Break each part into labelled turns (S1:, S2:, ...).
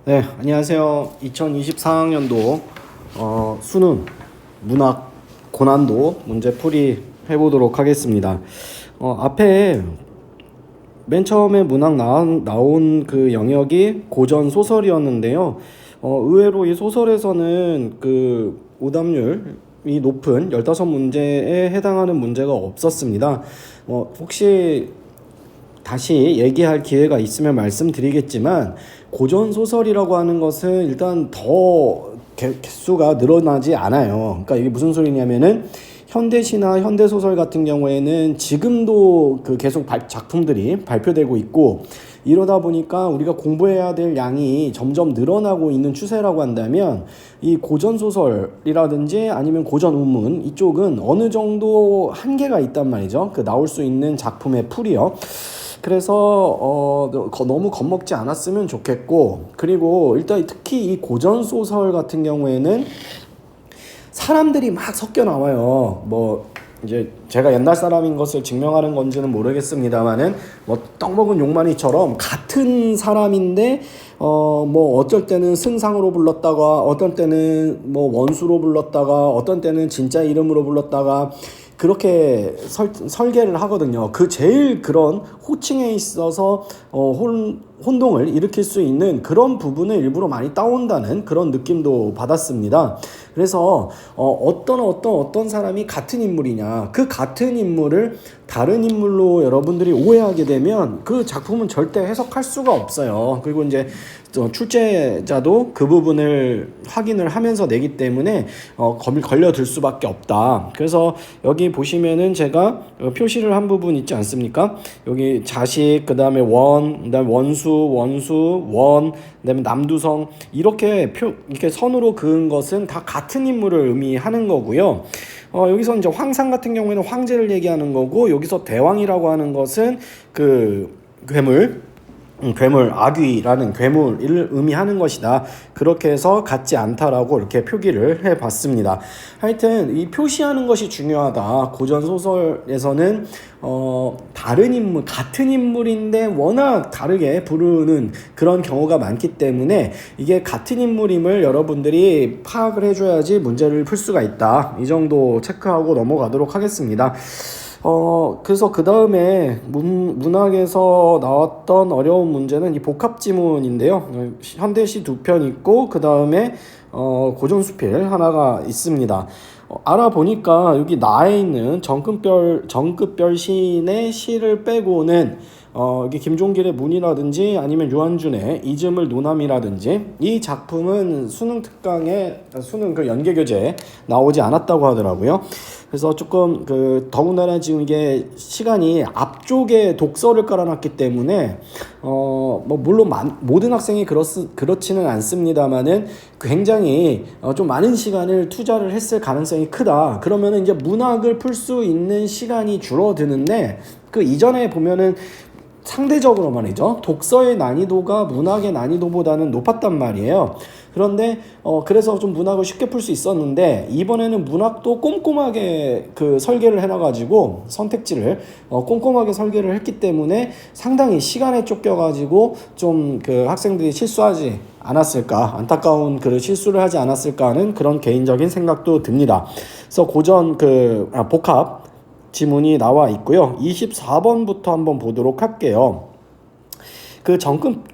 S1: 네, 안녕하세요. 2024학년도 수능 문학 고난도 문제풀이 해보도록 하겠습니다. 앞에 맨 처음에 문학 나온 그 영역이 고전 소설이었는데요. 의외로 이 소설에서는 그 오답률이 높은 15문제에 해당하는 문제가 없었습니다. 혹시 다시 얘기할 기회가 있으면 말씀드리겠지만, 고전 소설이라고 하는 것은 일단 더 개수가 늘어나지 않아요. 그러니까 이게 무슨 소리냐면은, 현대시나 현대소설 같은 경우에는 지금도 그 계속 작품들이 발표되고 있고, 이러다 보니까 우리가 공부해야 될 양이 점점 늘어나고 있는 추세라고 한다면, 이 고전 소설이라든지 아니면 고전 우문 이쪽은 어느 정도 한계가 있단 말이죠. 그 나올 수 있는 작품의 풀이요. 그래서 너무 겁먹지 않았으면 좋겠고, 그리고 일단 특히 이 고전 소설 같은 경우에는 사람들이 막 섞여 나와요. 이제 제가 옛날 사람인 것을 증명하는 건지는 모르겠습니다만은, 떡먹은 용만이처럼 같은 사람인데 어쩔 때는 승상으로 불렀다가, 어떤 때는 원수로 불렀다가, 어떤 때는 진짜 이름으로 불렀다가, 그렇게 설계를 하거든요. 그 제일 그런 호칭에 있어서 혼동을 일으킬 수 있는 그런 부분을 일부러 많이 따온다는 그런 느낌도 받았습니다. 그래서 어떤 사람이 같은 인물이냐, 그 같은 인물을 다른 인물로 여러분들이 오해하게 되면 그 작품은 절대 해석할 수가 없어요. 그리고 이제 출제자도 그 부분을 확인을 하면서 내기 때문에 걸려들 수밖에 없다. 그래서 여기 보시면은 제가 표시를 한 부분 있지 않습니까? 여기 자식, 그 다음에 원, 그 다음에 원수, 원, 그 다음에 남두성, 이렇게 선으로 그은 것은 다 같은 인물을 의미하는 거고요. 여기서 이제 황상 같은 경우에는 황제를 얘기하는 거고, 여기서 대왕이라고 하는 것은 그 괴물, 악귀라는 괴물을 의미하는 것이다. 그렇게 해서 같지 않다라고 이렇게 표기를 해봤습니다. 하여튼 이 표시하는 것이 중요하다. 고전 소설에서는 다른 인물, 같은 인물인데 워낙 다르게 부르는 그런 경우가 많기 때문에, 이게 같은 인물임을 여러분들이 파악을 해줘야지 문제를 풀 수가 있다. 이 정도 체크하고 넘어가도록 하겠습니다. 그래서 그 다음에 문학에서 나왔던 어려운 문제는 이 복합지문인데요. 현대시 2편 있고, 그 다음에 고전수필 하나가 있습니다. 알아보니까 여기 나에 있는 정급별 시인의 시를 빼고는 이게 김종길의 문이라든지 아니면 유한준의 이즘을 노남이라든지, 이 작품은 수능 그 연계교재에 나오지 않았다고 하더라고요. 그래서 조금 더군다나 지금 이게 시간이 앞쪽에 독서를 깔아놨기 때문에 물론 모든 학생이 그렇지는 않습니다만은 굉장히 좀 많은 시간을 투자를 했을 가능성이 크다. 그러면은 이제 문학을 풀 수 있는 시간이 줄어드는데, 그 이전에 보면은 상대적으로 말이죠, 독서의 난이도가 문학의 난이도보다는 높았단 말이에요. 그런데 그래서 좀 문학을 쉽게 풀 수 있었는데, 이번에는 문학도 꼼꼼하게 설계를 해놔가지고 선택지를 꼼꼼하게 설계를 했기 때문에 상당히 시간에 쫓겨가지고 좀 학생들이 실수하지 않았을까, 안타까운 실수를 하지 않았을까 하는 그런 개인적인 생각도 듭니다. 그래서 복합 지문이 나와 있고요. 24번부터 한번 보도록 할게요.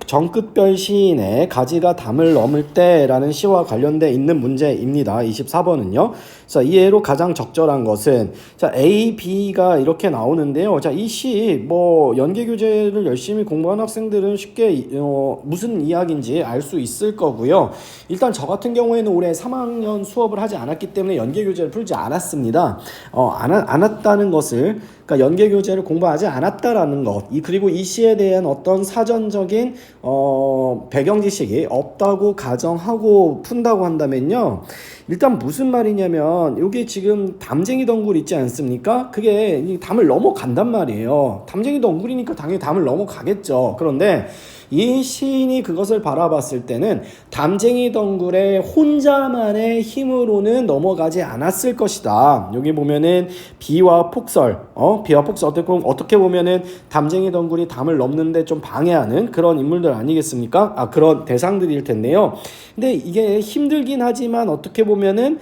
S1: 정끝별 시인의 가지가 담을 넘을 때라는 시와 관련돼 있는 문제입니다. 24번은요. 자, 이해로 가장 적절한 것은, 자, A, B가 이렇게 나오는데요. 자, 이 시 연계교재를 열심히 공부한 학생들은 쉽게 무슨 이야기인지 알 수 있을 거고요. 일단 저 같은 경우에는 올해 3학년 수업을 하지 않았기 때문에 연계교재를 풀지 않았습니다. 않았다는 것을, 그러니까 연계교재를 공부하지 않았다라는 것, 그리고 이 시에 대한 어떤 사전적인 배경 지식이 없다고 가정하고 푼다고 한다면요, 일단 무슨 말이냐면, 여기 지금 담쟁이 덩굴 있지 않습니까? 그게 담을 넘어간단 말이에요. 담쟁이 덩굴이니까 당연히 담을 넘어가겠죠. 그런데 이 시인이 그것을 바라봤을 때는 담쟁이 덩굴의 혼자만의 힘으로는 넘어가지 않았을 것이다. 여기 보면은 비와 폭설, 비와 폭설 어떻게 보면은 담쟁이 덩굴이 담을 넘는데 좀 방해하는 그런 인물들 아니겠습니까? 그런 대상들일 텐데요. 근데 이게 힘들긴 하지만 어떻게 보면은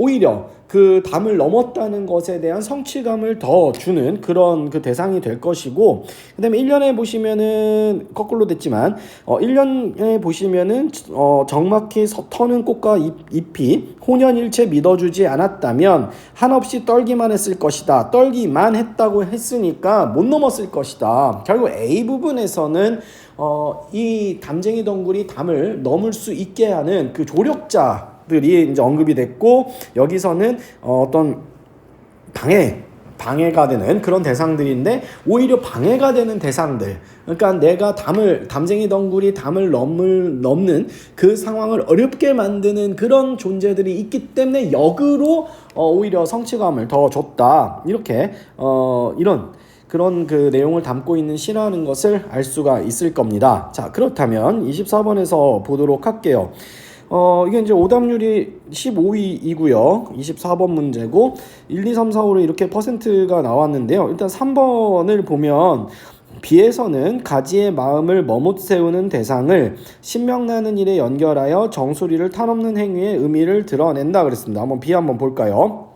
S1: 오히려 그 담을 넘었다는 것에 대한 성취감을 더 주는 그런 그 대상이 될 것이고, 그 다음에 1년에 보시면은 거꾸로 됐지만 1년에 보시면은 적막히 터는 꽃과 잎이 혼연일체 믿어주지 않았다면 한없이 떨기만 했을 것이다. 떨기만 했다고 했으니까 못 넘었을 것이다. 결국 A 부분에서는 이 담쟁이 덩굴이 담을 넘을 수 있게 하는 그 조력자들이 이제 언급이 됐고, 여기서는 어떤 방해가 되는 그런 대상들인데, 오히려 방해가 되는 대상들, 그러니까 내가 담쟁이 덩굴이 담을 넘는 그 상황을 어렵게 만드는 그런 존재들이 있기 때문에 역으로 오히려 성취감을 더 줬다. 이렇게 이런 그런 그 내용을 담고 있는 시라는 것을 알 수가 있을 겁니다. 자, 그렇다면 24번에서 보도록 할게요. 이게 이제 오답률이 15위이고요. 24번 문제고 1, 2, 3, 4, 5로 이렇게 퍼센트가 나왔는데요. 일단 3번을 보면 비에서는 가지의 마음을 머뭇세우는 대상을 신명나는 일에 연결하여 정수리를 타넘는 행위의 의미를 드러낸다 그랬습니다. 한번 비 한번 볼까요?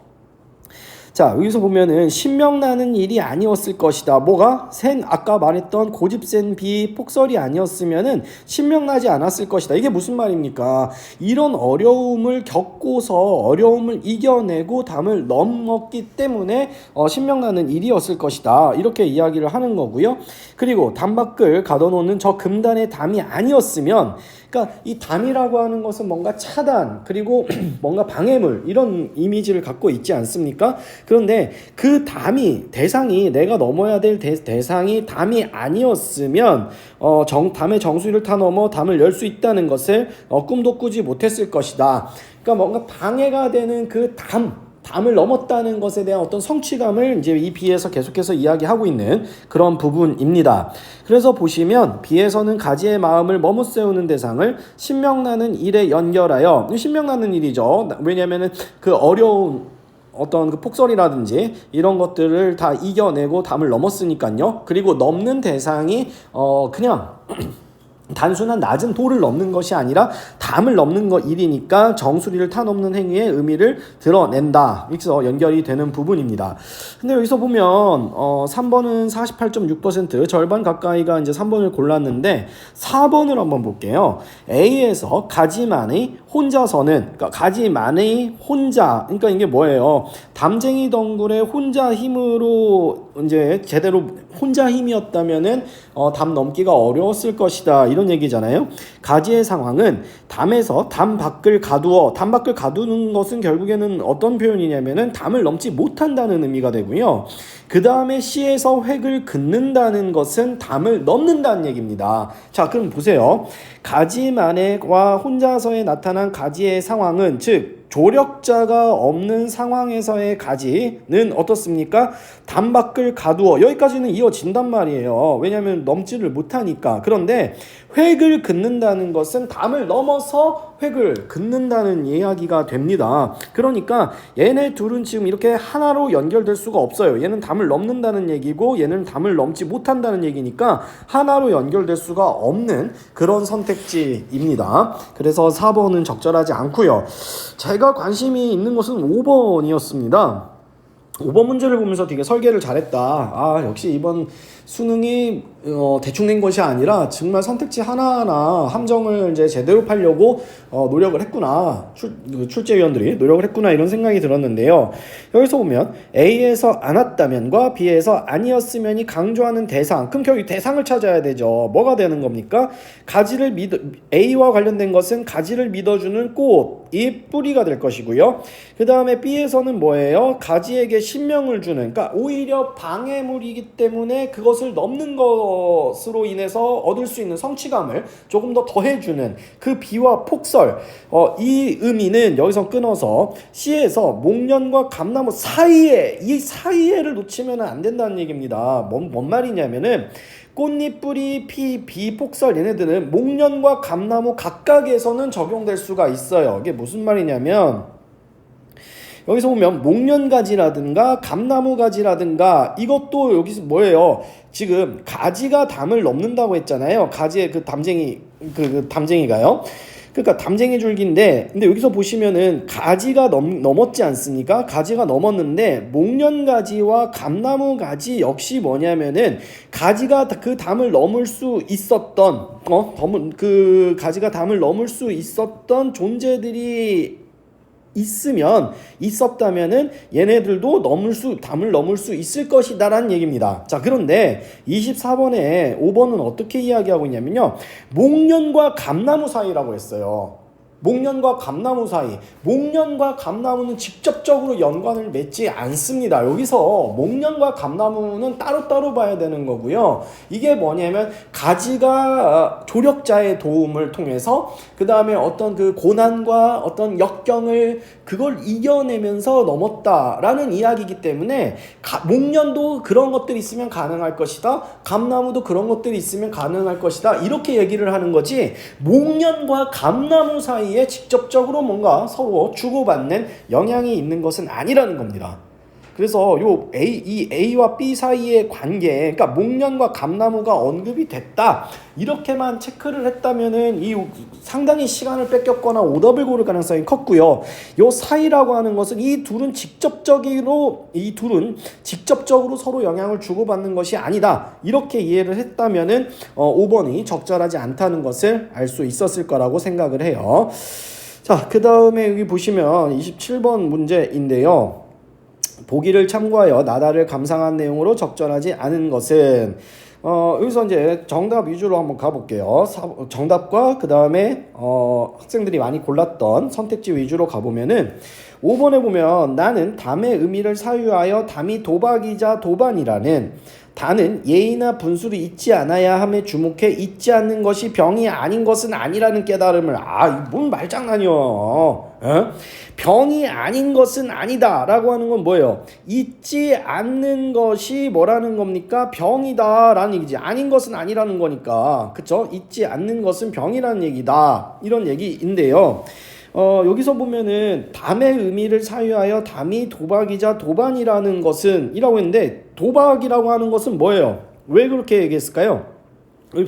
S1: 자, 여기서 보면은 신명나는 일이 아니었을 것이다. 뭐가? 아까 말했던 고집센 비 폭설이 아니었으면은 신명나지 않았을 것이다. 이게 무슨 말입니까? 이런 어려움을 겪고서 어려움을 이겨내고 담을 넘었기 때문에 신명나는 일이었을 것이다. 이렇게 이야기를 하는 거고요. 그리고 담 밖을 가둬놓는 저 금단의 담이 아니었으면, 그러니까 이 담이라고 하는 것은 뭔가 차단, 그리고 뭔가 방해물, 이런 이미지를 갖고 있지 않습니까? 그런데 그 대상이 내가 넘어야 될 대상이 담이 아니었으면 담의 정수리를 타 넘어 담을 열 수 있다는 것을 꿈도 꾸지 못했을 것이다. 그러니까 뭔가 방해가 되는 그 담을 넘었다는 것에 대한 어떤 성취감을 이제 이 비에서 계속해서 이야기하고 있는 그런 부분입니다. 그래서 보시면 비에서는 가지의 마음을 머뭇세우는 대상을 신명나는 일에 연결하여, 신명나는 일이죠. 왜냐하면은 그 어려운 어떤 그 폭설이라든지 이런 것들을 다 이겨내고 담을 넘었으니까요. 그리고 넘는 대상이 그냥 단순한 낮은 돌을 넘는 것이 아니라 담을 넘는 일이니까 정수리를 타넘는 행위의 의미를 드러낸다. 여기서 연결이 되는 부분입니다. 근데 여기서 보면 3번은 48.6%, 절반 가까이가 이제 3번을 골랐는데 4번을 한번 볼게요. A에서 가지만의 혼자서는, 그러니까 가지만의 혼자, 그러니까 이게 뭐예요? 담쟁이 덩굴의 혼자 힘으로 이제 제대로 혼자 힘이었다면은 담 넘기가 어려웠을 것이다, 이런 얘기잖아요. 가지의 상황은 담에서 담 밖을 가두는 것은 결국에는 어떤 표현이냐면은 담을 넘지 못한다는 의미가 되고요. 그 다음에 시에서 획을 긋는다는 것은 담을 넘는다는 얘기입니다. 자, 그럼 보세요. 가지만의와 혼자서에 나타난 가지의 상황은, 즉 조력자가 없는 상황에서의 가지는 어떻습니까? 담 밖을 가두어, 여기까지는 이어진단 말이에요. 왜냐하면 넘지를 못하니까. 그런데 획을 긋는다는 것은 담을 넘어서 획을 긋는다는 이야기가 됩니다. 그러니까 얘네 둘은 지금 이렇게 하나로 연결될 수가 없어요. 얘는 담을 넘는다는 얘기고 얘는 담을 넘지 못한다는 얘기니까 하나로 연결될 수가 없는 그런 선택지입니다. 그래서 4번은 적절하지 않고요. 제가 관심이 있는 것은 5번이었습니다. 5번 문제를 보면서 되게 설계를 잘했다. 역시 이번 수능이 대충 낸 것이 아니라 정말 선택지 하나하나 함정을 이제 제대로 파려고 노력을 했구나. 출제위원들이 노력을 했구나, 이런 생각이 들었는데요. 여기서 보면 A에서 않았다면과 B에서 아니었으면이 강조하는 대상, 그럼 결국 대상을 찾아야 되죠. 뭐가 되는 겁니까? A와 관련된 것은 가지를 믿어주는 꽃, 잎, 뿌리가 될 것이고요. 그 다음에 B에서는 뭐예요? 가지에게 신명을 주는, 그러니까 오히려 방해물이기 때문에 그것을 넘는 것으로 인해서 얻을 수 있는 성취감을 조금 더 더해주는 그 비와 폭설, 이 의미는 여기서 끊어서 C에서 목련과 감나무 사이에, 이 사이에를 놓치면 안 된다는 얘기입니다. 뭔 말이냐면은 꽃잎, 뿌리, 피, 비폭설 얘네들은 목련과 감나무 각각에서는 적용될 수가 있어요. 이게 무슨 말이냐면 여기서 보면 목련가지라든가 감나무가지라든가 이것도 여기서 뭐예요? 지금 가지가 담을 넘는다고 했잖아요. 가지의 그 담쟁이가요. 그러니까 담쟁이 줄기인데, 근데 여기서 보시면은 가지가 넘었지 않습니까? 가지가 넘었는데 목련가지와 감나무가지 역시 뭐냐면은 가지가 그 담을 넘을 수 있었던 그 가지가 담을 넘을 수 있었던 존재들이 있었다면은 얘네들도 담을 넘을 수 있을 것이다라는 얘기입니다. 자, 그런데 24번에 5번은 어떻게 이야기하고 있냐면요. 목련과 감나무 사이라고 했어요. 목련과 감나무 사이. 목련과 감나무는 직접적으로 연관을 맺지 않습니다. 여기서 목련과 감나무는 따로따로 봐야 되는 거고요. 이게 뭐냐면 가지가 조력자의 도움을 통해서 그 다음에 어떤 그 고난과 어떤 역경을 그걸 이겨내면서 넘었다라는 이야기이기 때문에 목련도 그런 것들이 있으면 가능할 것이다. 감나무도 그런 것들이 있으면 가능할 것이다. 이렇게 얘기를 하는 거지 목련과 감나무 사이에 직접적으로 뭔가 서로 주고받는 영향이 있는 것은 아니라는 겁니다. 그래서 이 A와 B 사이의 관계, 그러니까 목련과 감나무가 언급이 됐다 이렇게만 체크를 했다면은 이 상당히 시간을 뺏겼거나 오답을 고를 가능성이 컸고요. 요 사이라고 하는 것은 이 둘은 직접적으로 서로 영향을 주고받는 것이 아니다 이렇게 이해를 했다면은 5번이 적절하지 않다는 것을 알 수 있었을 거라고 생각을 해요. 자, 그 다음에 여기 보시면 27번 문제인데요. 보기를 참고하여 나다를 감상한 내용으로 적절하지 않은 것은 여기서 이제 정답 위주로 한번 가볼게요. 정답과 그 다음에 학생들이 많이 골랐던 선택지 위주로 가보면은 5번에 보면 나는 담의 의미를 사유하여 담이 도박이자 도반이라는 다는 예의나 분수를 잊지 않아야 함에 주목해 잊지 않는 것이 병이 아닌 것은 아니라는 깨달음을 뭔 말장난이요. 병이 아닌 것은 아니다 라고 하는 건 뭐예요? 잊지 않는 것이 뭐라는 겁니까? 병이다 라는 얘기지. 아닌 것은 아니라는 거니까 그쵸? 잊지 않는 것은 병이라는 얘기다 이런 얘기인데요. 여기서 보면은 담의 의미를 사유하여 담이 도박이자 도반이라는 것은 이라고 했는데 도박이라고 하는 것은 뭐예요? 왜 그렇게 얘기했을까요?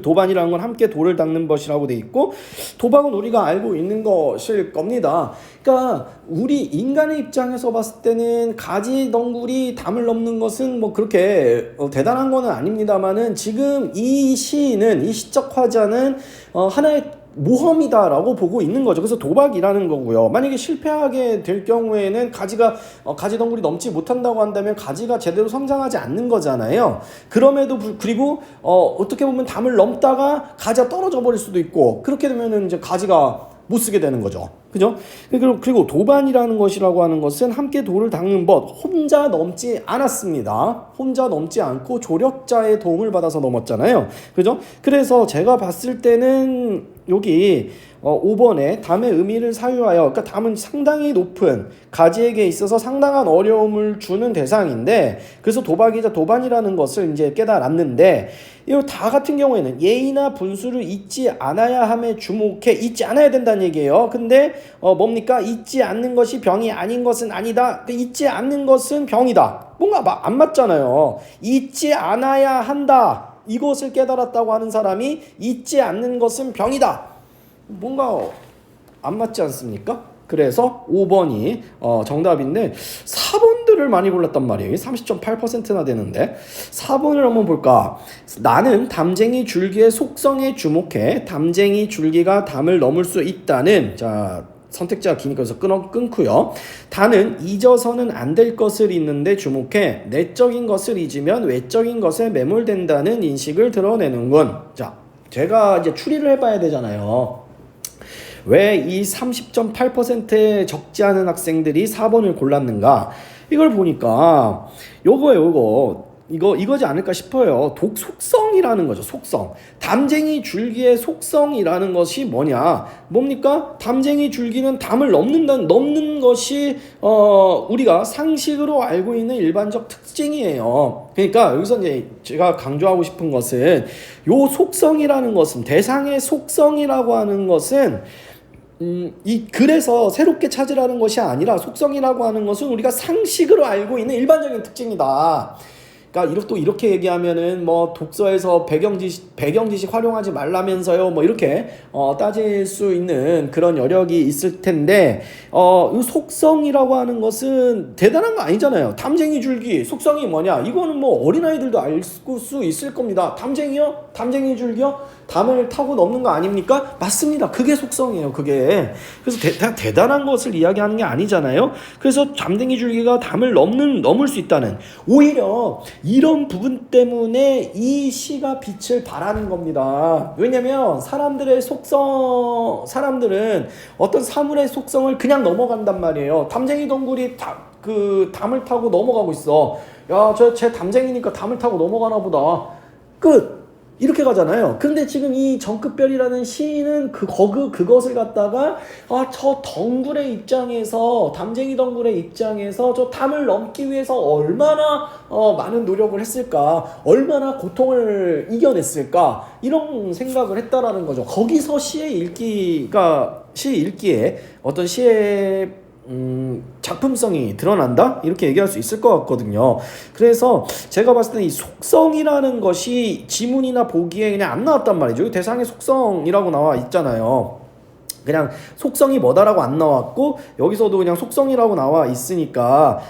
S1: 도반이라는 건 함께 돌을 닦는 것이라고 돼 있고 도박은 우리가 알고 있는 것일 겁니다. 그러니까 우리 인간의 입장에서 봤을 때는 가지덩굴이 담을 넘는 것은 뭐 그렇게 대단한 거는 아닙니다만은 지금 이 시적 화자는 하나의 모험이다라고 보고 있는 거죠. 그래서 도박이라는 거고요. 만약에 실패하게 될 경우에는 가지덩굴이 넘지 못한다고 한다면 가지가 제대로 성장하지 않는 거잖아요. 그리고 어떻게 보면 담을 넘다가 가지가 떨어져 버릴 수도 있고 그렇게 되면은 이제 가지가 못 쓰게 되는 거죠. 그죠? 그리고 도반이라는 것이라고 하는 것은 함께 돌을 닦는 법, 혼자 넘지 않았습니다. 혼자 넘지 않고 조력자의 도움을 받아서 넘었잖아요. 그죠? 그래서 제가 봤을 때는 여기 5번에 담의 의미를 사유하여, 그러니까 담은 상당히 높은 가지에게 있어서 상당한 어려움을 주는 대상인데, 그래서 도박이자 도반이라는 것을 이제 깨달았는데, 이 다 같은 경우에는 예의나 분수를 잊지 않아야 함에 주목해, 잊지 않아야 된다는 얘기예요. 근데 뭡니까? 잊지 않는 것이 병이 아닌 것은 아니다. 잊지 않는 것은 병이다. 뭔가 안 맞잖아요. 잊지 않아야 한다. 이것을 깨달았다고 하는 사람이 잊지 않는 것은 병이다. 뭔가 안 맞지 않습니까? 그래서 5번이 정답인데 4번들을 많이 골랐단 말이에요. 30.8%나 되는데 4번을 한번 볼까? 나는 담쟁이 줄기의 속성에 주목해 담쟁이 줄기가 담을 넘을 수 있다는, 자 선택지가 기니까 그래서 끊고요. 다는 잊어서는 안 될 것을 잊는데 주목해 내적인 것을 잊으면 외적인 것에 매몰된다는 인식을 드러내는군. 자, 제가 이제 추리를 해봐야 되잖아요. 왜 이 30.8%에 적지 않은 학생들이 4번을 골랐는가? 이걸 보니까 요거 이거지 않을까 싶어요. 독 속성이라는 거죠. 속성. 담쟁이 줄기의 속성이라는 것이 뭐냐? 뭡니까? 담쟁이 줄기는 담을 넘는 것이 우리가 상식으로 알고 있는 일반적 특징이에요. 그러니까 여기서 이제 제가 강조하고 싶은 것은 요 속성이라는 것은 대상의 속성이라고 하는 것은 그래서 새롭게 찾으라는 것이 아니라 속성이라고 하는 것은 우리가 상식으로 알고 있는 일반적인 특징이다. 그러니까 또 이렇게 얘기하면은 뭐 독서에서 배경지식 활용하지 말라면서요, 뭐 이렇게 따질 수 있는 그런 여력이 있을 텐데, 이 속성이라고 하는 것은 대단한 거 아니잖아요. 담쟁이 줄기 속성이 뭐냐? 이거는 뭐 어린아이들도 알 수 있을 겁니다. 담쟁이요? 담쟁이 줄기요? 담을 타고 넘는 거 아닙니까? 맞습니다. 그게 속성이에요. 그게. 그래서 대단한 것을 이야기하는 게 아니잖아요. 그래서 담쟁이 줄기가 담을 넘을 수 있다는, 오히려 이런 부분 때문에 이 시가 빛을 발하는 겁니다. 왜냐면 사람들은 어떤 사물의 속성을 그냥 넘어간단 말이에요. 담쟁이 덩굴이 담을 타고 넘어가고 있어. 야, 쟤 담쟁이니까 담을 타고 넘어가나 보다. 끝. 이렇게 가잖아요. 근데 지금 이 정급별이라는 시인은 그것을 갖다가 저 덩굴의 입장에서, 담쟁이 덩굴의 입장에서 저 담을 넘기 위해서 얼마나 많은 노력을 했을까, 얼마나 고통을 이겨냈을까, 이런 생각을 했다라는 거죠. 거기서 시 읽기에 어떤 시의 작품성이 드러난다? 이렇게 얘기할 수 있을 것 같거든요. 그래서 제가 봤을 때 이 속성이라는 것이 지문이나 보기에 그냥 안 나왔단 말이죠. 대상의 속성이라고 나와 있잖아요. 그냥 속성이 뭐다라고 안 나왔고, 여기서도 그냥 속성이라고 나와 있으니까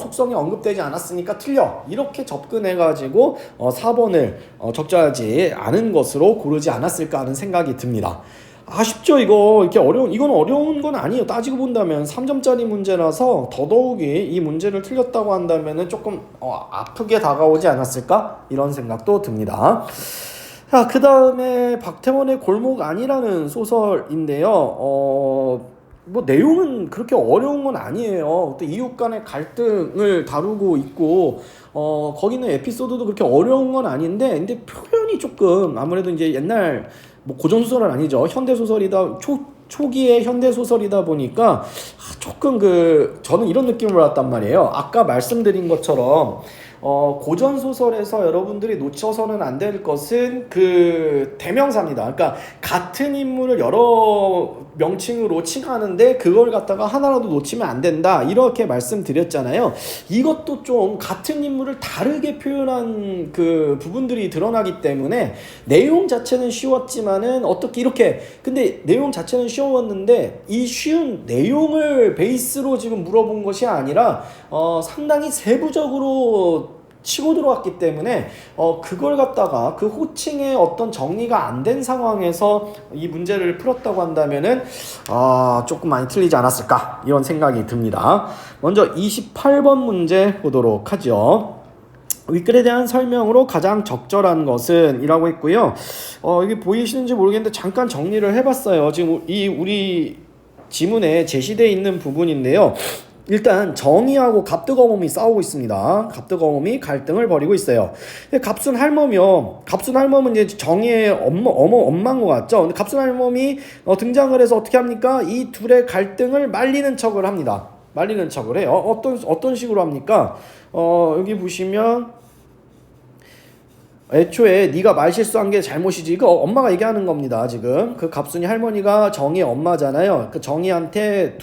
S1: 속성이 언급되지 않았으니까 틀려, 이렇게 접근해가지고 4번을 적절하지 않은 것으로 고르지 않았을까 하는 생각이 듭니다. 아쉽죠. 이건 어려운 건 아니에요. 따지고 본다면 3점짜리 문제라서 더더욱이 이 문제를 틀렸다고 한다면 조금 아프게 다가오지 않았을까, 이런 생각도 듭니다. 자, 그 다음에 박태원의 골목 안이라는 소설인데요. 뭐 내용은 그렇게 어려운 건 아니에요. 또 이웃 간의 갈등을 다루고 있고, 거기는 에피소드도 그렇게 어려운 건 아닌데, 근데 표현이 조금 아무래도 이제 옛날 뭐 고전소설은 아니죠. 현대소설이다, 초기의 현대소설이다 보니까 조금 저는 이런 느낌을 받았단 말이에요. 아까 말씀드린 것처럼 고전소설에서 여러분들이 놓쳐서는 안 될 것은 그 대명사입니다. 그러니까 같은 인물을 여러 명칭으로 칭하는데 그걸 갖다가 하나라도 놓치면 안 된다, 이렇게 말씀드렸잖아요. 이것도 좀 같은 인물을 다르게 표현한 그 부분들이 드러나기 때문에 내용 자체는 쉬웠지만은 근데 내용 자체는 쉬웠는데 이 쉬운 내용을 베이스로 지금 물어본 것이 아니라 상당히 세부적으로 치고 들어왔기 때문에 그걸 갖다가 그 호칭의 어떤 정리가 안 된 상황에서 이 문제를 풀었다고 한다면은 조금 많이 틀리지 않았을까, 이런 생각이 듭니다. 먼저 28번 문제 보도록 하죠. 윗글에 대한 설명으로 가장 적절한 것은 이라고 했고요. 이게 보이시는지 모르겠는데 잠깐 정리를 해봤어요. 지금 우리 지문에 제시되어 있는 부분인데요. 일단 정의하고 갑득어멈이 싸우고 있습니다. 갑득어멈이 갈등을 벌이고 있어요. 갑순 할멈은 이제 정의의 엄마인 것 같죠. 근데 갑순 할멈이 등장을 해서 어떻게 합니까? 이 둘의 갈등을 말리는 척을 합니다. 말리는 척을 해요. 어떤 식으로 합니까? 여기 보시면 애초에 네가 말 실수한 게 잘못이지, 이거 엄마가 얘기하는 겁니다. 지금 그 갑순이 할머니가 정의의 엄마잖아요. 그 정의한테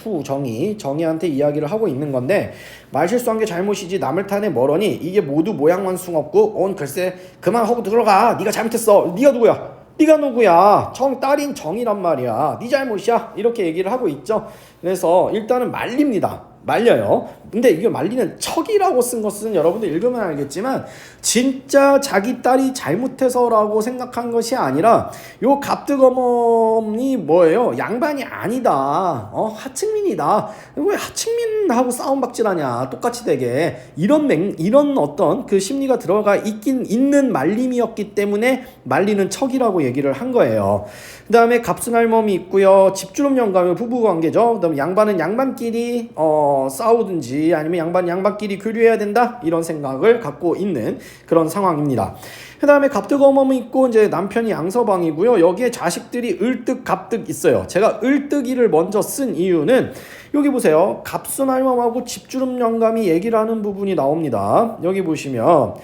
S1: 정의한테 이야기를 하고 있는 건데, 말 실수한 게 잘못이지 남을 타네 뭐러니, 이게 모두 모양만 숭없고 글쎄 그만하고 들어가, 네가 잘못했어. 네가 누구야? 딸인 정이란 말이야. 네 잘못이야. 이렇게 얘기를 하고 있죠. 그래서 일단은 말려요. 근데 이게 말리는 척이라고 쓴 것은 여러분들 읽으면 알겠지만 진짜 자기 딸이 잘못해서라고 생각한 것이 아니라, 요 갑득어멈이 뭐예요? 양반이 아니다. 하층민이다. 왜 하층민하고 싸움박질하냐? 똑같이 되게. 이런 어떤 그 심리가 들어가 있는 말림이었기 때문에 말리는 척이라고 얘기를 한 거예요. 그 다음에 갑순할멈이 있고요. 집주름 영감은 부부관계죠. 그 다음에 양반은 양반끼리 싸우든지 아니면 양반끼리 교류해야 된다 이런 생각을 갖고 있는 그런 상황입니다. 그 다음에 갑득어멈이 있고 이제 남편이 양서방이고요. 여기에 자식들이 을득, 갑득 있어요. 제가 을득이를 먼저 쓴 이유는 여기 보세요. 갑순할멈하고 집주름 영감이 얘기를 하는 부분이 나옵니다. 여기 보시면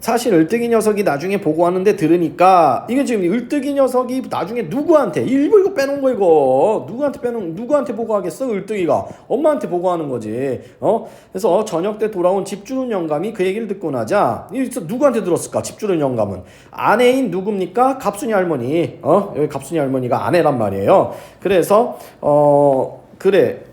S1: 사실 을뜨기 녀석이 나중에 보고하는데 들으니까 이게 지금 을뜨기 녀석이 나중에 누구한테 이거 빼놓은 거 이거 누구한테 보고하겠어? 을뜨기가 엄마한테 보고하는 거지. 그래서 저녁 때 돌아온 집주른 영감이 그 얘기를 듣고 나자 누구한테 들었을까? 집주른 영감은 아내인 누굽니까? 갑순이 할머니. 여기 갑순이 할머니가 아내란 말이에요. 그래서 그래.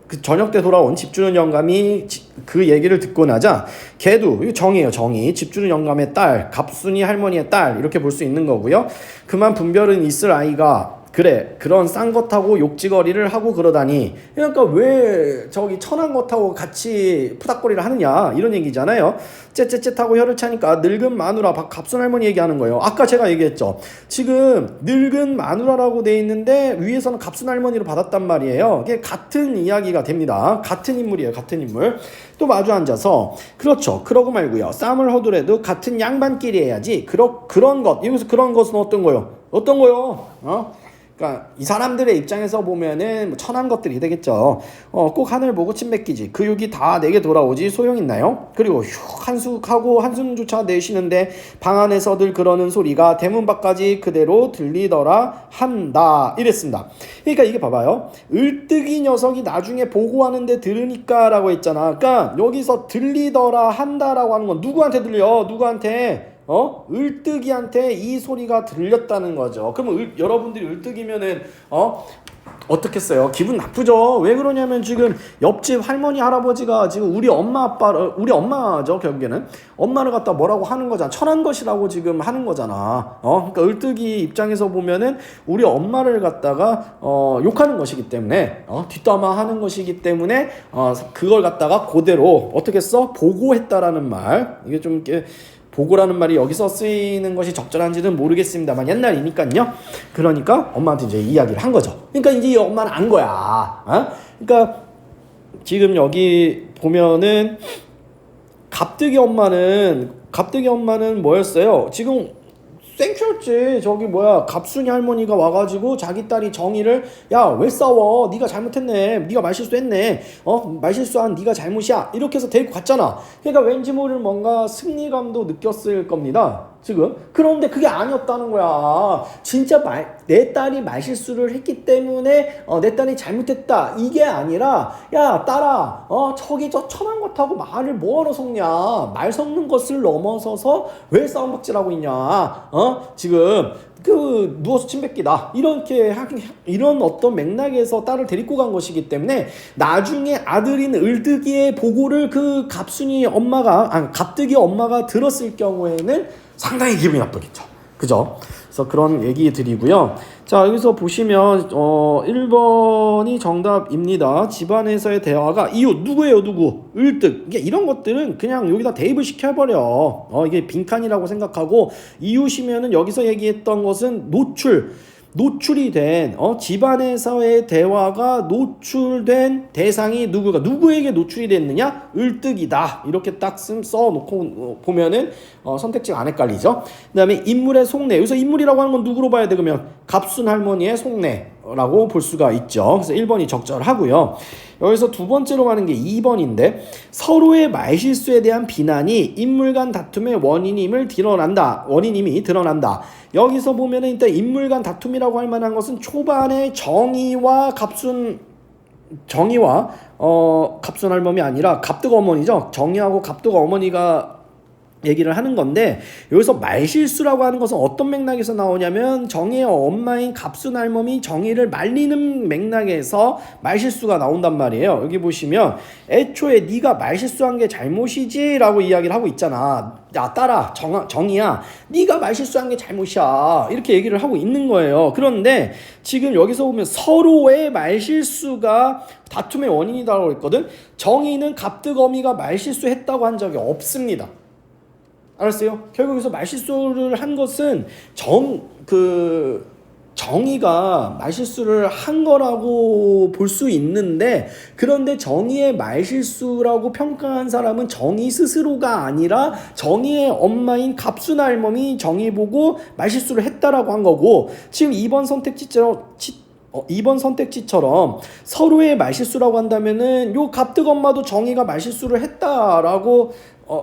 S1: 그 저녁 때 돌아온 집주른 영감이 그 얘기를 듣고 나자 걔도 이거 정이에요. 정이 집주른 영감의 딸 갑순이 할머니의 딸 이렇게 볼 수 있는 거고요. 그만 분별은 있을 아이가 그래 그런 싼 것 타고 욕지거리를 하고 그러다니 그러니까 왜 저기 천한 것 타고 같이 푸닥거리를 하느냐 이런 얘기잖아요. 째째째하고 혀를 차니까 늙은 마누라 갑순 할머니 얘기하는 거예요. 아까 제가 얘기했죠. 지금 늙은 마누라라고 돼 있는데 위에서는 갑순 할머니로 받았단 말이에요. 이게 같은 이야기가 됩니다. 같은 인물이에요. 같은 인물. 또 마주 앉아서 그렇죠. 그러고 말고요. 쌈을 허두래도 같은 양반끼리 해야지. 그런 것 여기서 그런 것은 어떤 거요? 그러니까 이 사람들의 입장에서 보면은 천한 것들이 되겠죠. 꼭 하늘 보고 침 뱉기지. 그 욕이 다 내게 돌아오지 소용 있나요? 그리고 슉 한숨하고 한숨조차 내쉬는데 방 안에서들 그러는 소리가 대문 밖까지 그대로 들리더라 한다. 이랬습니다. 그러니까 이게 봐봐요. 을뜨기 녀석이 나중에 보고하는데 들으니까 라고 했잖아. 그러니까 여기서 들리더라 한다라고 하는 건 누구한테 들려? 누구한테? 을뜨기한테 이 소리가 들렸다는 거죠. 그러면 여러분들이 을뜨기면은 어떻겠어요? 기분 나쁘죠. 왜 그러냐면 지금 옆집 할머니 할아버지가 지금 우리 엄마죠. 결국에는 엄마를 갖다 뭐라고 하는 거잖아. 천한 것이라고 지금 하는 거잖아. 그러니까 을뜨기 입장에서 보면은 우리 엄마를 갖다가 욕하는 것이기 때문에 뒷담화하는 것이기 때문에 그걸 갖다가 그대로 어떻게 써? 보고했다라는 말. 이게 좀 이렇게 보고라는 말이 여기서 쓰이는 것이 적절한지는 모르겠습니다만 옛날이니까요. 그러니까 엄마한테 이제 이야기를 한 거죠. 그러니까 이제 이 엄마는 안 거야. 그러니까 지금 여기 보면은 갑득이 엄마는 뭐였어요? 지금 땡큐였지. 저기 갑순이 할머니가 와가지고 자기 딸이 정의를 야 왜 싸워? 네가 잘못했네. 네가 말실수했네. 말실수한 네가 잘못이야. 이렇게 해서 데리고 갔잖아. 그러니까 왠지 모를 뭔가 승리감도 느꼈을 겁니다. 지금 그런데 그게 아니었다는 거야. 진짜 내 딸이 말실수를 했기 때문에 내 딸이 잘못했다 이게 아니라 야 딸아 저기 저 천한 것하고 말을 뭐하러 섞냐. 말 섞는 것을 넘어서서 왜 싸움박질하고 있냐. 지금 누워서 침 뱉기다 이런 어떤 맥락에서 딸을 데리고 간 것이기 때문에 나중에 아들인 을뜨기의 보고를 그 갑득이 엄마가 들었을 경우에는 상당히 기분이 나쁘겠죠. 그죠? 그래서 그런 얘기 드리고요. 자, 여기서 보시면 1번이 정답입니다. 집안에서의 대화가 이웃 누구예요? 누구? 을득. 이게 이런 것들은 그냥 여기다 대입을 시켜버려. 이게 빈칸이라고 생각하고 이웃이면은 여기서 얘기했던 것은 노출이 된 집안에서의 대화가 노출된 대상이 누구에게 노출이 됐느냐? 을뜨기다. 이렇게 딱 써놓고 보면은 선택지가 안 헷갈리죠. 그 다음에 인물의 속내. 여기서 인물이라고 하는 건 누구로 봐야 돼? 그러면 갑순 할머니의 속내라고 볼 수가 있죠. 그래서 1번이 적절하고요. 여기서 두 번째로 가는 게 2번인데 서로의 말실수에 대한 비난이 인물 간 다툼의 원인임이 드러난다. 여기서 보면은 일단 인물 간 다툼이라고 할 만한 것은 초반에 정의와 갑순 할멈이 아니라 갑득 어머니죠. 정의하고 갑득 어머니가 얘기를 하는 건데 여기서 말실수라고 하는 것은 어떤 맥락에서 나오냐면 정의의 엄마인 갑순 할멈이 정의를 말리는 맥락에서 말실수가 나온단 말이에요. 여기 보시면 애초에 네가 말실수한 게 잘못이지 라고 이야기를 하고 있잖아. 야 딸아 정의야 네가 말실수한 게 잘못이야 이렇게 얘기를 하고 있는 거예요. 그런데 지금 여기서 보면 서로의 말실수가 다툼의 원인이라고 했거든. 정의는 갑득어미가 말실수했다고 한 적이 없습니다. 정의가 말실수를 한 거라고 볼 수 있는데, 그런데 정의의 말실수라고 평가한 사람은 정의 스스로가 아니라 정의의 엄마인 갑순 할멈이 정의 보고 말실수를 했다라고 한 거고, 지금 2번 선택지처럼 서로의 말실수라고 한다면은 요 갑득 엄마도 정의가 말실수를 했다라고,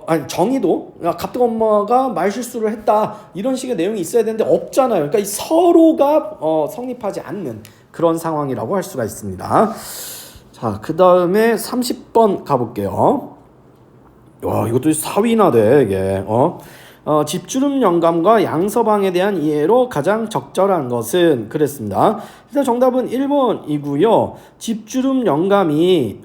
S1: 아니 정의도 갑득 엄마가 말실수를 했다 이런 식의 내용이 있어야 되는데 없잖아요. 그러니까 이 서로가 성립하지 않는 그런 상황이라고 할 수가 있습니다. 자, 그 다음에 30번 가볼게요. 와, 이것도 사위나대 이게. 집주름 영감과 양서방에 대한 이해로 가장 적절한 것은, 그랬습니다. 일단 정답은 1번이고요. 집주름 영감이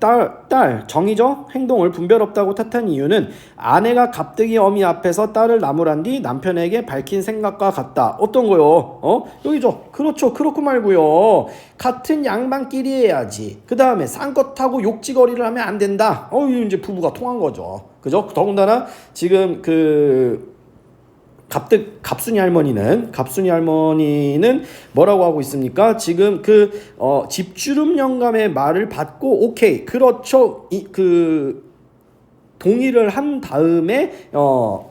S1: 딸 정의적 행동을 분별 없다고 탓한 이유는 아내가 갑득이 어미 앞에서 딸을 나무란 뒤 남편에게 밝힌 생각과 같다. 어떤 거요? 여기죠. 그렇죠. 그렇고 말고요. 같은 양반끼리 해야지. 그 다음에 쌍껏하고 욕지거리를 하면 안 된다. 이제 부부가 통한 거죠. 그죠? 더군다나 지금 갑순이 할머니는 뭐라고 하고 있습니까? 지금 집주름 영감의 말을 받고 오케이, 그렇죠, 동의를 한 다음에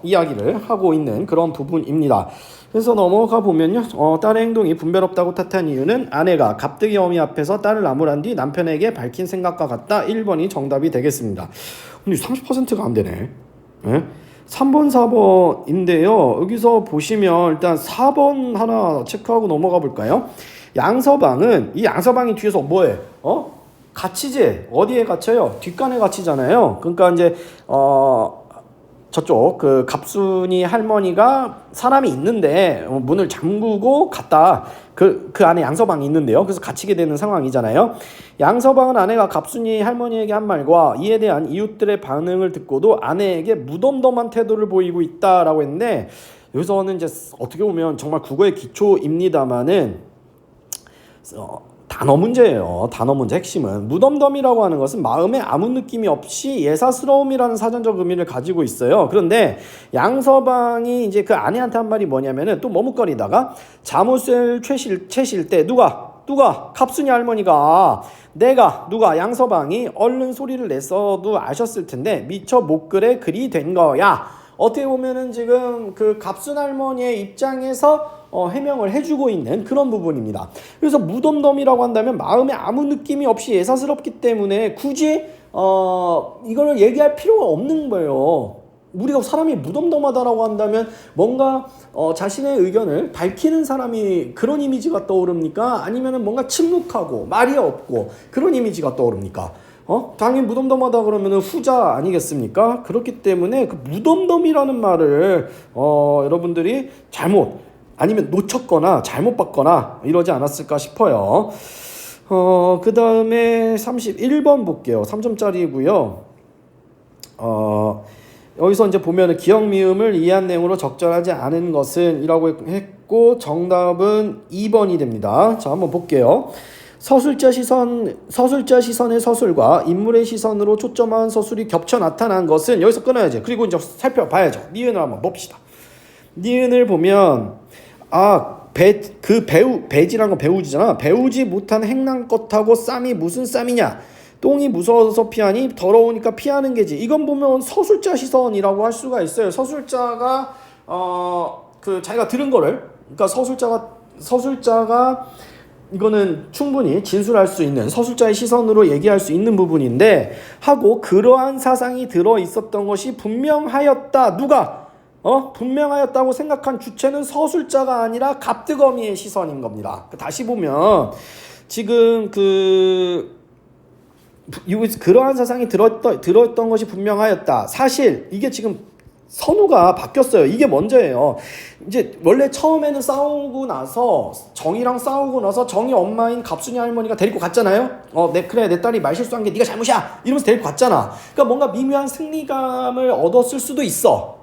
S1: 이야기를 하고 있는 그런 부분입니다. 그래서 넘어가 보면요, 딸의 행동이 분별 없다고 탓한 이유는 아내가 갑득이 어미 앞에서 딸을 나무란 뒤 남편에게 밝힌 생각과 같다. 1번이 정답이 되겠습니다. 근데 30%가 안 되네. 네? 3번, 4번인데요. 여기서 보시면 일단 4번 하나 체크하고 넘어가 볼까요? 이 양서방이 뒤에서 뭐해? 갇히지? 어디에 갇혀요? 뒷간에 갇히잖아요. 그러니까 이제 저쪽 갑순이 할머니가 사람이 있는데 문을 잠그고 갔다. 그 안에 양서방이 있는데요. 그래서 갇히게 되는 상황이잖아요. 양서방은 아내가 갑순이 할머니에게 한 말과 이에 대한 이웃들의 반응을 듣고도 아내에게 무덤덤한 태도를 보이고 있다라고 했는데, 여기서는 이제 어떻게 보면 정말 국어의 기초입니다만은 단어 문제예요. 단어 문제 핵심은 무덤덤이라고 하는 것은 마음에 아무 느낌이 없이 예사스러움이라는 사전적 의미를 가지고 있어요. 그런데 양서방이 이제 그 아내한테 한 말이 뭐냐면은 또 머뭇거리다가 잠옷을 채실 때 누가 갑순이 할머니가 양서방이 얼른 소리를 냈어도 아셨을 텐데 미처 못 그래 그리 된 거야. 어떻게 보면은 지금 갑순 할머니의 입장에서 해명을 해주고 있는 그런 부분입니다. 그래서 무덤덤이라고 한다면 마음에 아무 느낌이 없이 예사스럽기 때문에 굳이 이거를 얘기할 필요가 없는 거예요. 우리가 사람이 무덤덤하다라고 한다면 뭔가 자신의 의견을 밝히는 사람이 그런 이미지가 떠오릅니까? 아니면은 뭔가 침묵하고 말이 없고 그런 이미지가 떠오릅니까? 당연히 무덤덤하다 그러면은 후자 아니겠습니까? 그렇기 때문에 그 무덤덤이라는 말을 여러분들이 아니면 놓쳤거나 잘못 봤거나 이러지 않았을까 싶어요. 그 다음에 31번 볼게요. 3점짜리고요. 여기서 이제 보면은 기역 미음을 이해한 내용으로 적절하지 않은 것은 이라고 했고, 정답은 2번이 됩니다. 자, 한번 볼게요. 서술자 시선의 서술과 인물의 시선으로 초점한 서술이 겹쳐 나타난 것은, 여기서 끊어야지. 그리고 이제 살펴봐야죠. 니은을 한번 봅시다. 니은을 보면 배지란 건 배우지잖아. 배우지 못한 행랑 것하고 쌈이 무슨 쌈이냐. 똥이 무서워서 피하니 더러우니까 피하는 게지. 이건 보면 서술자 시선이라고 할 수가 있어요. 서술자가 자기가 들은 거를, 그러니까 서술자가 이거는 충분히 진술할 수 있는 서술자의 시선으로 얘기할 수 있는 부분인데, 하고 그러한 사상이 들어 있었던 것이 분명하였다. 누가 분명하였다고 생각한 주체는 서술자가 아니라 갑득어미의 시선인 겁니다. 다시 보면 지금 그러한 사상이 들었던 것이 분명하였다. 사실 이게 지금 선우가 바뀌었어요. 이게 먼저예요. 이제 원래 처음에는 정이랑 싸우고 나서 정이 엄마인 갑순이 할머니가 데리고 갔잖아요. 내 딸이 말실수한 게 네가 잘못이야 이러면서 데리고 갔잖아. 그러니까 뭔가 미묘한 승리감을 얻었을 수도 있어.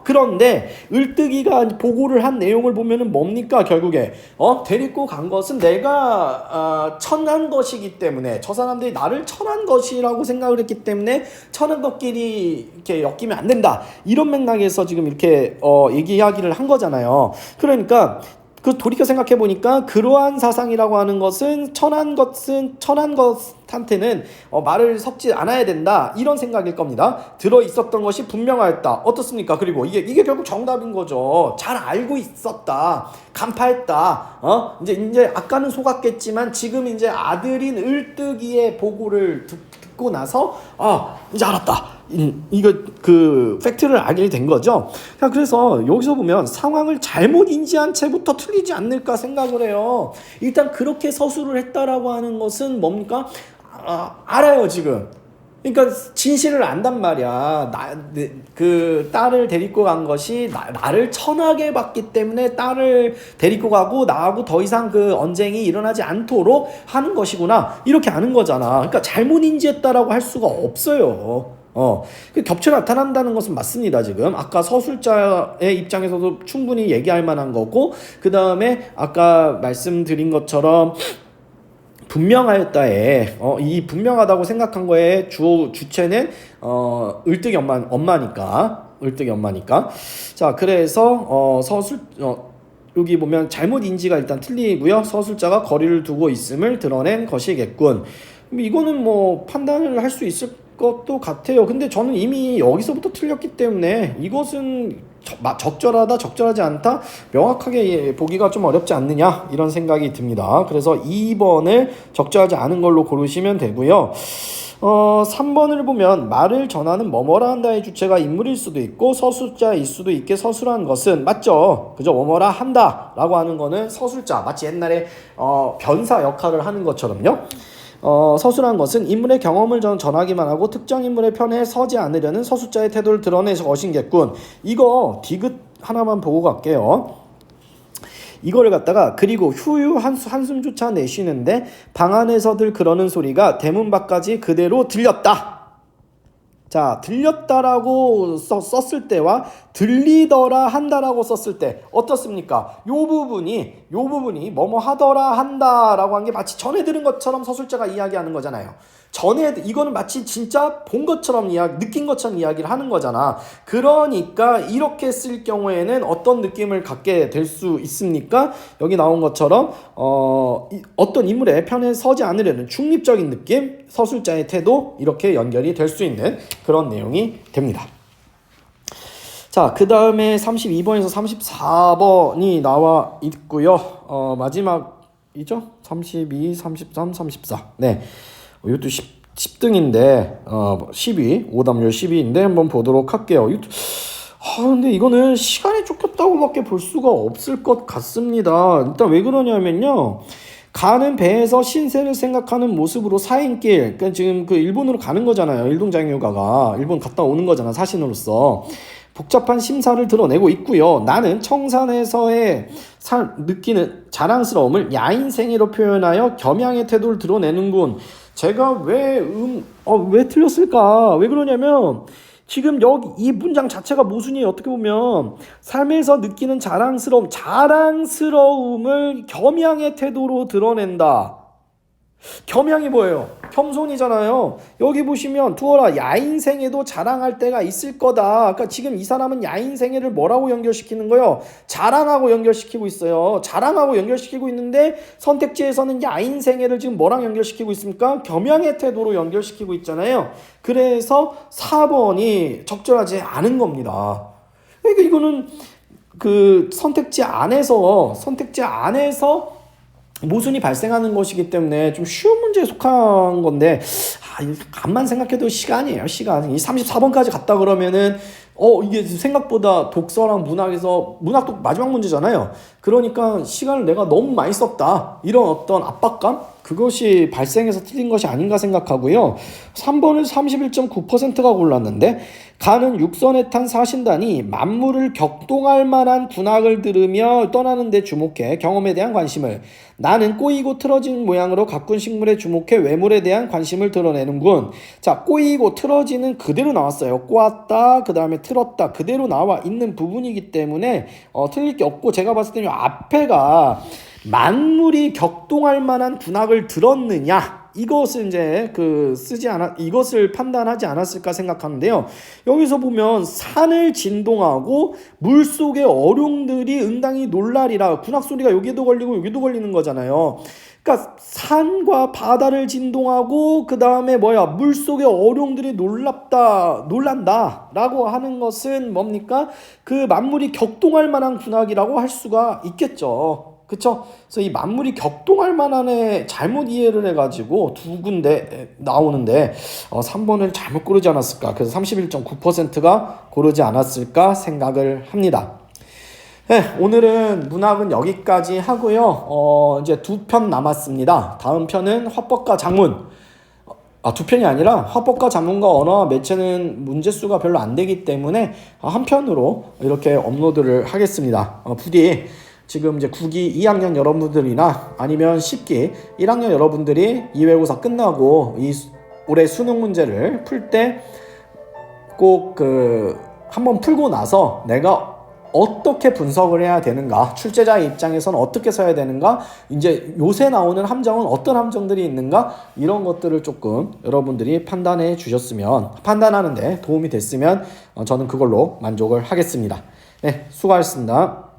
S1: 그런데 을뜨기가 보고를 한 내용을 보면은 뭡니까? 결국에 데리고 간 것은 내가 천한 것이기 때문에, 저 사람들이 나를 천한 것이라고 생각을 했기 때문에 천한 것끼리 이렇게 엮이면 안 된다, 이런 맥락에서 지금 이렇게 이야기를 한 거잖아요. 그러니까 그 돌이켜 생각해 보니까 그러한 사상이라고 하는 것은 천한 것한테는 말을 섞지 않아야 된다 이런 생각일 겁니다. 들어 있었던 것이 분명하였다. 어떻습니까? 그리고 이게 결국 정답인 거죠. 잘 알고 있었다. 간파했다. 이제 아까는 속았겠지만 지금 이제 아들인 을뜨기의 보고를 듣고 나서 이제 알았다. 이거 그 팩트를 알게 된 거죠. 자, 그래서 여기서 보면 상황을 잘못 인지한 채부터 틀리지 않을까 생각을 해요. 일단 그렇게 서술을 했다라고 하는 것은 뭡니까? 알아요 지금. 그러니까 진실을 안단 말이야. 그 딸을 데리고 간 것이 나를 천하게 봤기 때문에 딸을 데리고 가고 나하고 더 이상 그 언쟁이 일어나지 않도록 하는 것이구나 이렇게 아는 거잖아. 그러니까 잘못 인지했다라고 할 수가 없어요. 겹쳐 나타난다는 것은 맞습니다. 지금 아까 서술자의 입장에서도 충분히 얘기할 만한 거고, 그 다음에 아까 말씀드린 것처럼 분명하였다에 이 분명하다고 생각한 거에 주체는 을뜨기 엄마니까. 자, 그래서 여기 보면 잘못 인지가 일단 틀리고요. 서술자가 거리를 두고 있음을 드러낸 것이겠군. 이거는 뭐 판단을 할 수 있을 것도 같아요. 근데 저는 이미 여기서부터 틀렸기 때문에 이것은 적절하다 적절하지 않다 명확하게 보기가 좀 어렵지 않느냐 이런 생각이 듭니다. 그래서 2번을 적절하지 않은 걸로 고르시면 되고요. 3번을 보면 말을 전하는 뭐뭐라 한다의 주체가 인물일 수도 있고 서술자일 수도 있게 서술한 것은 맞죠. 그죠? 뭐뭐라 한다 라고 하는 거는 서술자, 마치 옛날에 변사 역할을 하는 것처럼요. 서술한 것은 인물의 경험을 전하기만 하고 특정 인물의 편에 서지 않으려는 서술자의 태도를 드러내서 것인겠군. 이거 디귿 하나만 보고 갈게요. 이거를 갖다가 그리고 휴유 한숨조차 내쉬는데 방 안에서들 그러는 소리가 대문 밖까지 그대로 들렸다. 자, 들렸다라고 썼을 때와 들리더라 한다라고 썼을 때 어떻습니까? 요 부분이 뭐뭐 하더라 한다라고 한 게 마치 전에 들은 것처럼 서술자가 이야기하는 거잖아요. 이거는 마치 진짜 본 것처럼 느낀 것처럼 이야기를 하는 거잖아. 그러니까 이렇게 쓸 경우에는 어떤 느낌을 갖게 될 수 있습니까? 여기 나온 것처럼 어떤 인물의 편에 서지 않으려는 중립적인 느낌, 서술자의 태도 이렇게 연결이 될 수 있는 그런 내용이 됩니다. 자, 그 다음에 32번에서 34번이 나와 있고요. 마지막이죠? 32, 33, 34. 네. 이것도 10등인데 10위 오답률 10위인데 한번 보도록 할게요. 근데 이거는 시간이 쫓겼다고밖에 볼 수가 없을 것 같습니다. 일단 왜 그러냐면요, 가는 배에서 신세를 생각하는 모습으로 사인길, 그러니까 지금 그 일본으로 가는 거잖아요. 일동장유가가 일본 갔다 오는 거잖아, 사신으로서. 복잡한 심사를 드러내고 있고요. 나는 청산에서의 느끼는 자랑스러움을 야인생애로 표현하여 겸양의 태도를 드러내는군. 제가 왜 틀렸을까? 왜 그러냐면 지금 여기 이 문장 자체가 모순이에요. 어떻게 보면 삶에서 느끼는 자랑스러움을 겸양의 태도로 드러낸다. 겸양이 뭐예요? 겸손이잖아요. 여기 보시면 두어라 야인생애도 자랑할 때가 있을 거다. 그러니까 지금 이 사람은 야인생애를 뭐라고 연결시키는 거예요? 자랑하고 연결시키고 있어요. 자랑하고 연결시키고 있는데 선택지에서는 야인생애를 지금 뭐랑 연결시키고 있습니까? 겸양의 태도로 연결시키고 있잖아요. 그래서 4번이 적절하지 않은 겁니다. 그러니까 이거는 그 선택지 안에서 모순이 발생하는 것이기 때문에 좀 쉬운 문제에 속한 건데, 간만 생각해도 시간이에요. 시간. 이 34번까지 갔다 그러면은 이게 생각보다 독서랑 문학도 마지막 문제잖아요. 그러니까 시간을 내가 너무 많이 썼다, 이런 어떤 압박감, 그것이 발생해서 틀린 것이 아닌가 생각하고요. 3번을 31.9%가 골랐는데, 가는 육선에 탄 사신단이 만물을 격동할 만한 군악을 들으며 떠나는 데 주목해 경험에 대한 관심을, 나는 꼬이고 틀어진 모양으로 가꾼 식물에 주목해 외물에 대한 관심을 드러내는군. 자, 꼬이고 틀어지는 그대로 나왔어요. 꼬았다, 그 다음에 틀었다, 그대로 나와 있는 부분이기 때문에 틀릴 게 없고, 제가 봤을 때는 앞에가 만물이 격동할 만한 군악을 들었느냐, 이것을 이제 이것을 판단하지 않았을까 생각하는데요. 여기서 보면 산을 진동하고 물 속의 어룡들이 응당히 놀라리라. 군악 소리가 여기도 걸리고 여기도 걸리는 거잖아요. 그러니까 산과 바다를 진동하고 그 다음에 물 속의 어룡들이 놀란다라고 하는 것은 뭡니까? 그 만물이 격동할 만한 군악이라고 할 수가 있겠죠. 그쵸? 그래서 이 만물이 격동할 만한에 잘못 이해를 해가지고 두 군데 나오는데 3번을 잘못 고르지 않았을까? 그래서 31.9%가 고르지 않았을까 생각을 합니다. 네, 오늘은 문학은 여기까지 하고요. 이제 2편 남았습니다. 다음 편은 화법과 작문. 2편이 아니라 화법과 작문과 언어와 매체는 문제수가 별로 안 되기 때문에 한 편으로 이렇게 업로드를 하겠습니다. 부디 지금 이제 9기 2학년 여러분들이나 아니면 10기 1학년 여러분들이 2외고사 끝나고 올해 수능 문제를 풀 때 꼭 한번 풀고 나서 내가 어떻게 분석을 해야 되는가, 출제자의 입장에서는 어떻게 써야 되는가, 이제 요새 나오는 함정은 어떤 함정들이 있는가, 이런 것들을 조금 여러분들이 판단해 주셨으면, 판단하는데 도움이 됐으면 저는 그걸로 만족을 하겠습니다. 네, 수고하셨습니다.